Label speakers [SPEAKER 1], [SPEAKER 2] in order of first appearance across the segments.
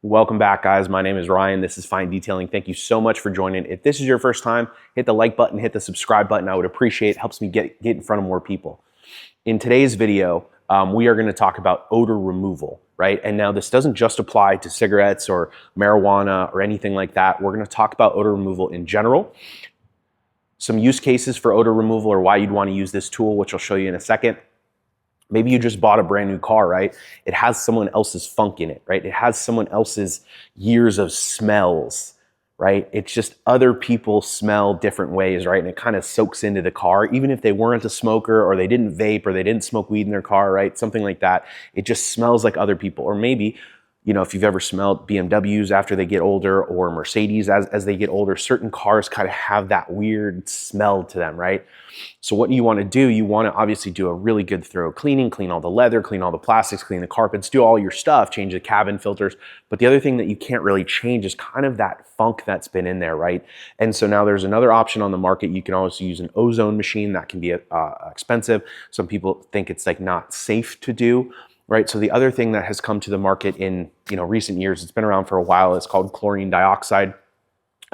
[SPEAKER 1] Welcome back, guys. My name is Ryan. This is Fine Detailing. Thank you so much for joining. If this is your first time, hit the like button, hit the subscribe button. I would appreciate it. It helps me get in front of more people. In today's video, we are going to talk about odor removal, right? And now this doesn't just apply to cigarettes or marijuana or anything like that. We're going to talk about odor removal in general. Some use cases for odor removal or why you'd want to use this tool, which I'll show you in a second. Maybe you just bought a brand new car, right? It has someone else's funk in it, right? It has someone else's years of smells, right? It's just other people smell different ways, right? And it kind of soaks into the car, even if they weren't a smoker or they didn't vape or they didn't smoke weed in their car, right? Something like that. It just smells like other people. Or maybe, you know, if you've ever smelled BMWs after they get older or Mercedes as they get older, certain cars kind of have that weird smell to them, right? So what you want to do, you want to obviously do a really good thorough cleaning, clean all the leather, clean all the plastics, clean the carpets, do all your stuff, change the cabin filters. But the other thing that you can't really change is kind of that funk that's been in there, right? And so now there's another option on the market. You can also use an ozone machine that can be expensive. Some people think it's like not safe to do. Right. So the other thing that has come to the market in recent years, it's been around for a while, it's called chlorine dioxide.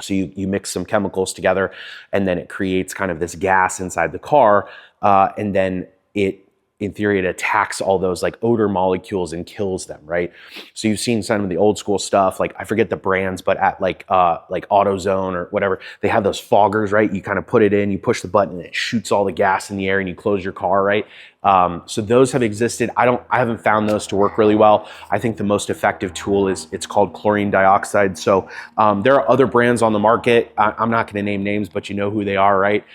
[SPEAKER 1] So you mix some chemicals together and then it creates kind of this gas inside the car. And then in theory, it attacks all those like odor molecules and kills them, right? So you've seen some of the old school stuff, like I forget the brands, but at like AutoZone or whatever, they have those foggers, right? You kind of put it in, you push the button and it shoots all the gas in the air and you close your car, right? So those have existed. I haven't found those to work really well. I think the most effective tool it's called chlorine dioxide. So there are other brands on the market. I'm not going to name names, but you know who they are, right?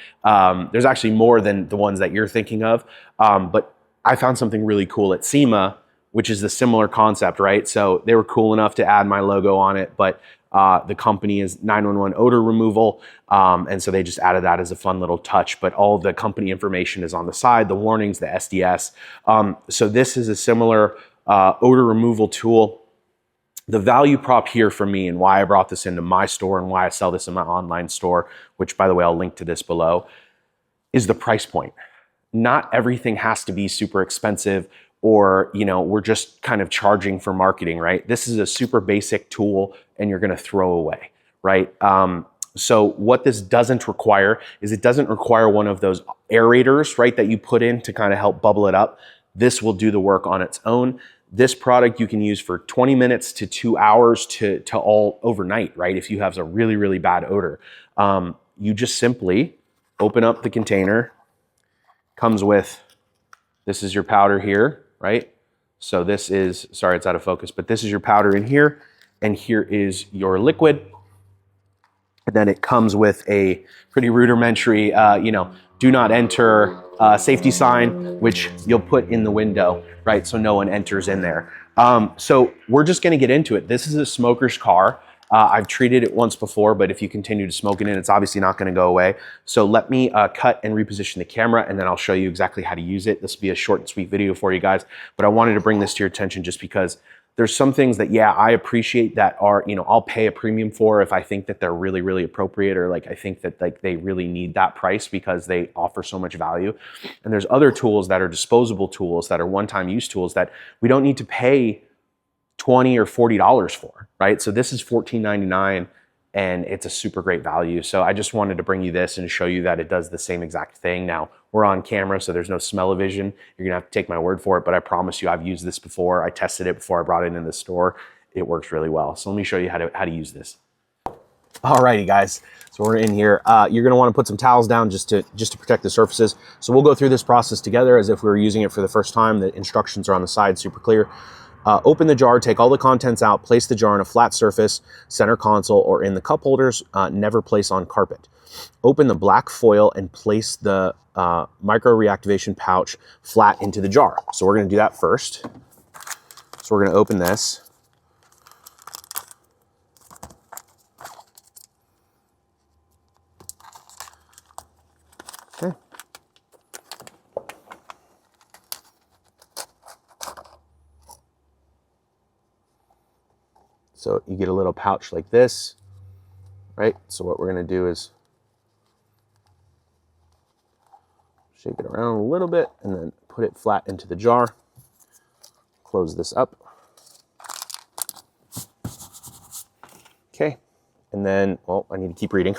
[SPEAKER 1] There's actually more than the ones that you're thinking of. But I found something really cool at SEMA, which is the similar concept, right? So they were cool enough to add my logo on it, but the company is 911 Odor Removal. And so they just added that as a fun little touch, but all the company information is on the side, the warnings, the SDS. So this is a similar odor removal tool. The value prop here for me and why I brought this into my store and why I sell this in my online store, which by the way, I'll link to this below, is the price point. Not everything has to be super expensive or, we're just kind of charging for marketing, right? This is a super basic tool and you're going to throw away, right? So what this doesn't require is it doesn't require one of those aerators, right, that you put in to kind of help bubble it up. This will do the work on its own. This product you can use for 20 minutes to 2 hours to all overnight, right? If you have a really, really bad odor. You just simply open up the container. Comes with, this is your powder here, right? So this is, sorry, it's out of focus, but this is your powder in here, and here is your liquid. And then it comes with a pretty rudimentary, do not enter safety sign, which you'll put in the window, right? So no one enters in there. So we're just gonna get into it. This is a smoker's car. I've treated it once before, but if you continue to smoke it in, it's obviously not going to go away. So let me cut and reposition the camera, and then I'll show you exactly how to use it. This will be a short and sweet video for you guys, but I wanted to bring this to your attention just because there's some things that, yeah, I appreciate that are, I'll pay a premium for if I think that they're really, really appropriate, or like I think that like they really need that price because they offer so much value. And there's other tools that are disposable tools that are one-time use tools that we don't need to pay $20 or $40 for, right? So this is $14.99 and it's a super great value. So I just wanted to bring you this and show you that it does the same exact thing. Now we're on camera, so there's no smell-o-vision. You're gonna have to take my word for it, but I promise you I've used this before. I tested it before I brought it in the store. It works really well. So let me show you how to use this. Alrighty guys, so we're in here. You're gonna wanna put some towels down just to protect the surfaces. So we'll go through this process together as if we were using it for the first time. The instructions are on the side, super clear. Open the jar, take all the contents out, place the jar on a flat surface, center console, or in the cup holders, never place on carpet. Open the black foil and place the micro reactivation pouch flat into the jar. So we're gonna do that first. So we're gonna open this. Okay. So you get a little pouch like this, right? So what we're gonna do is shake it around a little bit and then put it flat into the jar. Close this up. And then, well, I need to keep reading.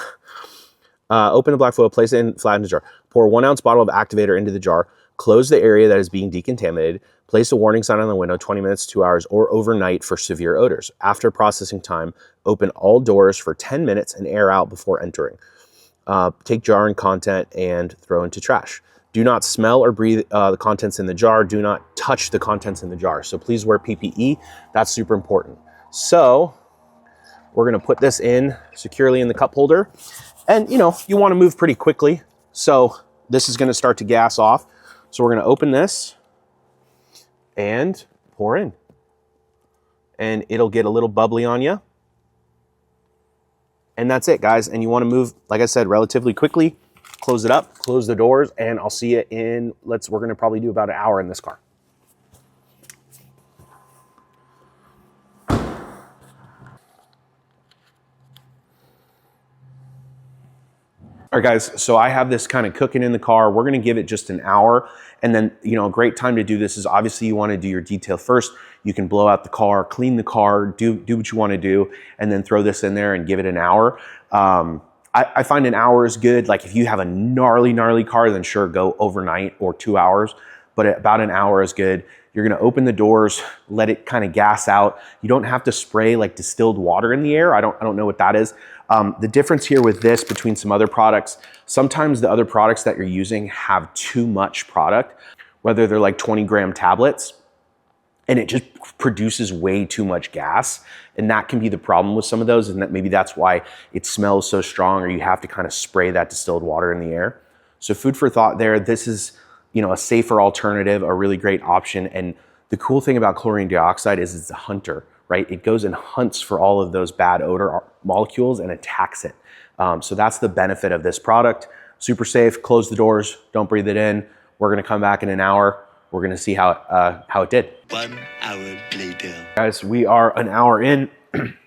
[SPEAKER 1] Open a black foil, place it in, flat in the jar. Pour 1 ounce bottle of activator into the jar. Close the area that is being decontaminated. Place a warning sign on the window, 20 minutes, 2 hours, or overnight for severe odors. After processing time, open all doors for 10 minutes and air out before entering. Take jar and content and throw into trash. Do not smell or breathe the contents in the jar. Do not touch the contents in the jar. So please wear PPE. That's super important. So we're gonna put this in securely in the cup holder. And you know, you wanna move pretty quickly. So this is gonna start to gas off. So we're gonna open this and pour in. And it'll get a little bubbly on you. And that's it, guys. And you wanna move, like I said, relatively quickly. Close it up, close the doors, and I'll see you in, we're gonna probably do about an hour in this car. All right, guys, so I have this kind of cooking in the car. We're gonna give it just an hour. And then, you know, a great time to do this is obviously you wanna do your detail first. You can blow out the car, clean the car, do what you wanna do, and then throw this in there and give it an hour. I find an hour is good. Like if you have a gnarly car, then sure, go overnight or 2 hours, but about an hour is good. You're gonna open the doors, let it kind of gas out. You don't have to spray like distilled water in the air. I don't know what that is. The difference here with this between some other products, sometimes the other products that you're using have too much product, whether they're like 20-gram tablets, and it just produces way too much gas. And that can be the problem with some of those, and that maybe that's why it smells so strong, or you have to kind of spray that distilled water in the air. So food for thought there. This is, you know, a safer alternative, a really great option. And the cool thing about chlorine dioxide is it's a hunter, right? It goes and hunts for all of those bad odor molecules and attacks it. So that's the benefit of this product. Super safe, close the doors, don't breathe it in. We're gonna come back in an hour. We're gonna see how it did.
[SPEAKER 2] 1 hour later.
[SPEAKER 1] Guys, we are an hour in.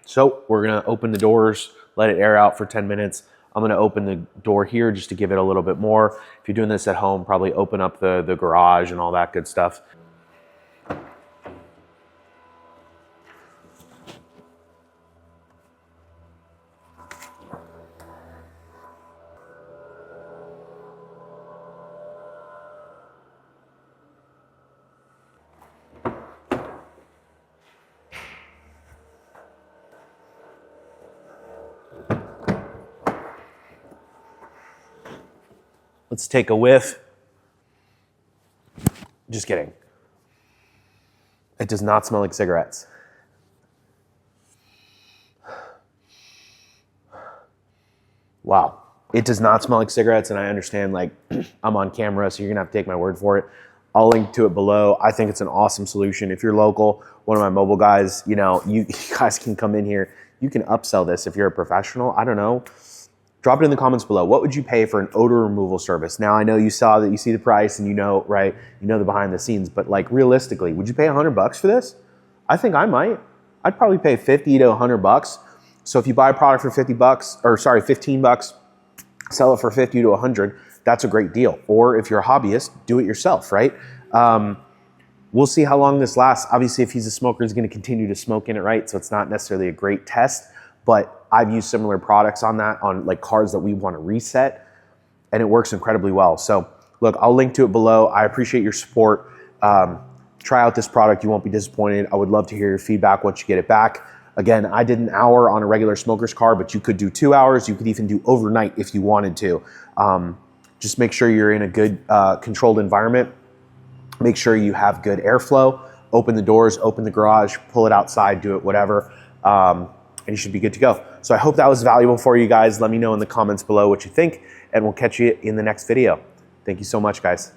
[SPEAKER 1] So we're gonna open the doors, let it air out for 10 minutes. I'm gonna open the door here just to give it a little bit more. If you're doing this at home, probably open up the garage and all that good stuff. Let's take a whiff. Just kidding. It does not smell like cigarettes. Wow. It does not smell like cigarettes, and I understand, like, I'm on camera, so you're gonna have to take my word for it. I'll link to it below. I think it's an awesome solution. If you're local, one of my mobile guys, you know, you guys can come in here. You can upsell this if you're a professional. I don't know. Drop it in the comments below. What would you pay for an odor removal service? Now, I know you saw that, you see the price and you know, right? You know the behind the scenes, but like realistically, would you pay $100 for this? I think I might. I'd probably pay 50 to $100. So if you buy a product for 15 bucks, sell it for 50 to 100, that's a great deal. Or if you're a hobbyist, do it yourself, right? We'll see how long this lasts. Obviously, if he's a smoker, he's gonna continue to smoke in it, right? So it's not necessarily a great test, but I've used similar products on that, on like cars that we want to reset, and it works incredibly well. So look, I'll link to it below. I appreciate your support. Try out this product. You won't be disappointed. I would love to hear your feedback once you get it back. Again, I did an hour on a regular smoker's car, but you could do 2 hours. You could even do overnight if you wanted to. Just make sure you're in a good controlled environment. Make sure you have good airflow. Open the doors, open the garage, pull it outside, do it, whatever. And you should be good to go. So I hope that was valuable for you guys. Let me know in the comments below what you think, and we'll catch you in the next video. Thank you so much, guys.